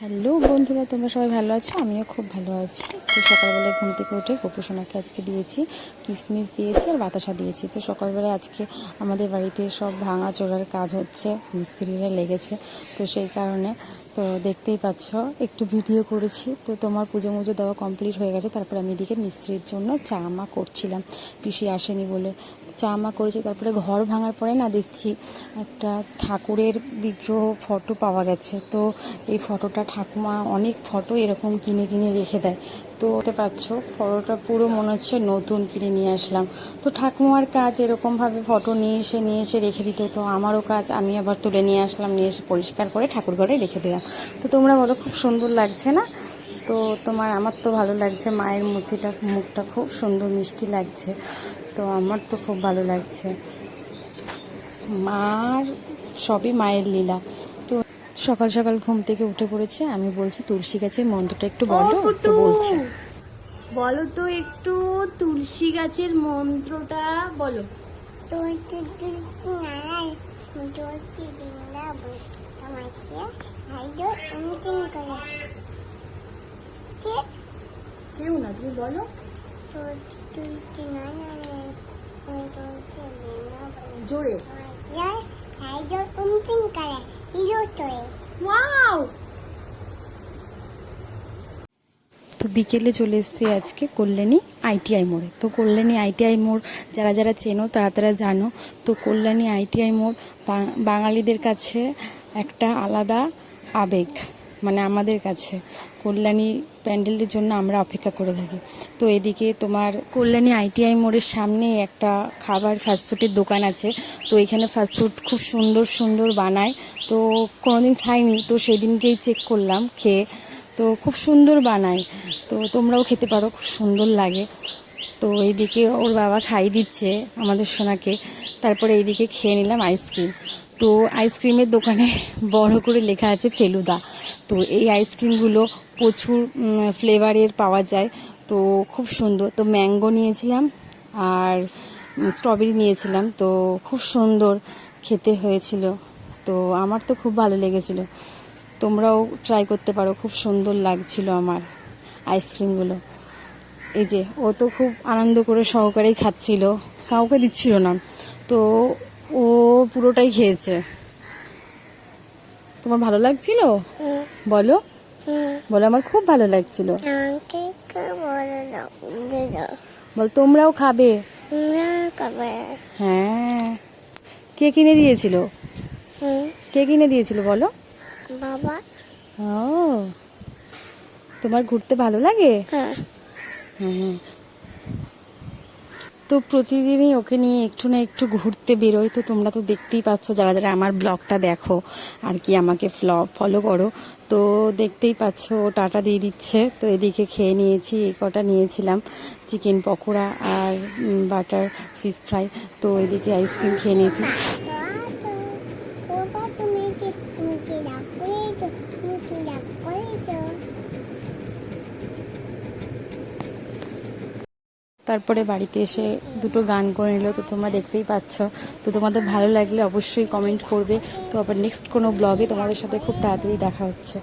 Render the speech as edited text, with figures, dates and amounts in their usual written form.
Hello বন্ধুরা, তোমরা সবাই ভালো আছো? আমিও খুব ভালো আছি। তো সকালবেলায় ঘুম থেকে উঠে গোপুসোনাকে আজকে দিয়েছি, কিশমিশ দিয়েছি আর বাতাসা দিয়েছি। তো সকালবেলায় আজকে আমাদের বাড়িতে সব ভাঙা চোরার কাজ হচ্ছে, মিস্ত্রিরা লেগেছে, তো সেই কারণে তো দেখতেই পাচ্ছ একটু ভিডিও করেছি। তো তোমার পুজো মুজো দেওয়া কমপ্লিট হয়ে গেছে। তারপরে আমি এদিকে মিস্ত্রির জন্য চা মা করছিলাম, পিসি আসেনি বলে চা মা করেছি। তারপরে ঘর ভাঙার পরে না দেখছি একটা ঠাকুরের বিগ্রহ ফটো পাওয়া গেছে। তো এই ফটোটা ঠাকুমা অনেক ফটো এরকম কিনে কিনে রেখে দেয়। তো দেখতে পাচ্ছ ফটোটা পুরো মনে হচ্ছে নতুন কিনে নিয়ে আসলাম। তো ঠাকুমার কাজ এরকমভাবে ফটো নিয়ে এসে রেখে দিত। তো আমারও কাজ, আমি আবার তুলে নিয়ে আসলাম, নিয়ে এসে পরিষ্কার করে ঠাকুর ঘরে রেখে দিলাম। তো তোমরা বলো, খুব সুন্দর লাগছে না? তো আমার তো ভালো লাগছে, মায়ের মুখটা খুব সুন্দর মিষ্টি লাগছে। তো আমার তো খুব ভালো লাগছে। মার সবই মায়ের লীলা। তো সকাল সকাল ঘুম থেকে উঠে পড়েছে। আমি বলছি তুলসী গাছের মন্ত্রটা একটু বলো। তো বলছে, বলো তো একটু তুলসী গাছের মন্ত্রটা বলো। কেউ না, তুমি বলো। জোরে। ওয়াও! তো বিকেলে চলে এসেছি আজকে কল্যাণী আইটিআই মোড়ে। তো কল্যাণী আইটিআই মোড় যারা যারা চেনো তারা জানো। তো কল্যাণী আইটিআই মোড় বাঙালিদের কাছে একটা আলাদা আবেগ, মানে আমাদের কাছে কল্যাণী প্যান্ডেলের জন্য আমরা অপেক্ষা করে থাকি। তো এদিকে তোমার কল্যাণী আইটিআই মোড়ের সামনে একটা খাবার ফাস্টফুডের দোকান আছে। তো এখানে ফাস্টফুড খুব সুন্দর সুন্দর বানায়। তো কোনোদিন খাইনি, তো সেদিনকেই চেক করলাম খেয়ে, তো খুব সুন্দর বানায়। তো তোমরাও খেতে পারো, খুব সুন্দর লাগে। তো এইদিকে ওর বাবা খাইয়ে দিচ্ছে আমাদের সোনাকে। তারপরে এইদিকে খেয়ে নিলাম আইসক্রিম। তো আইসক্রিমের দোকানে বড় করে লেখা আছে ফেলুদা। তো এই আইসক্রিমগুলো প্রচুর ফ্লেভারের পাওয়া যায়, তো খুব সুন্দর। তো ম্যাঙ্গো নিয়েছিলাম আর স্ট্রবেরি নিয়েছিলাম, তো খুব সুন্দর খেতে হয়েছিল। তো আমার তো খুব ভালো লেগেছিল, তোমরাও ট্রাই করতে পারো, খুব সুন্দর লাগছিল আমার আইসক্রিমগুলো। এই যে ও তো খুব আনন্দ করে সহকারেই খাচ্ছিল, কাউকে দিচ্ছিল না। তো ও পুরোটাই খেয়েছে। তোমার ভালো লাগছিল? বলো বলো, আমার খুব ভালো লাগছিল। বল, তোমরাও খাবে? হ্যাঁ। কে কিনে দিয়েছিল? কে কিনে দিয়েছিল বলো? বাবা। ও, তোমার ঘুরতে ভালো লাগে? হ্যাঁ। হ্যাঁ। তো প্রতিদিনই ওকে নিয়ে একটু না একটু ঘুরতে বেরোই। তো তোমরা তো দেখতেই পাচ্ছ, যারা যারা আমার ব্লগটা দেখো আর কি আমাকে ফলো করো, তো দেখতেই পাচ্ছ ও টাটা দিয়ে দিচ্ছে। তো এদিকে খেয়ে নিয়েছি, এই কটা নিয়েছিলাম চিকেন পকোড়া আর বাটার ফিশ ফ্রাই। তো এদিকে আইসক্রিম খেয়ে নিয়েছি। তারপরে বাড়িতে এসে দুটো গান করে নিল। তো তোমরা দেখতেই পাচ্ছ। তো তোমাদের ভালো লাগলে অবশ্যই কমেন্ট করবে। তো আবার নেক্সট কোনো ব্লগে তোমাদের সাথে খুব তাড়াতাড়ি দেখা হচ্ছে।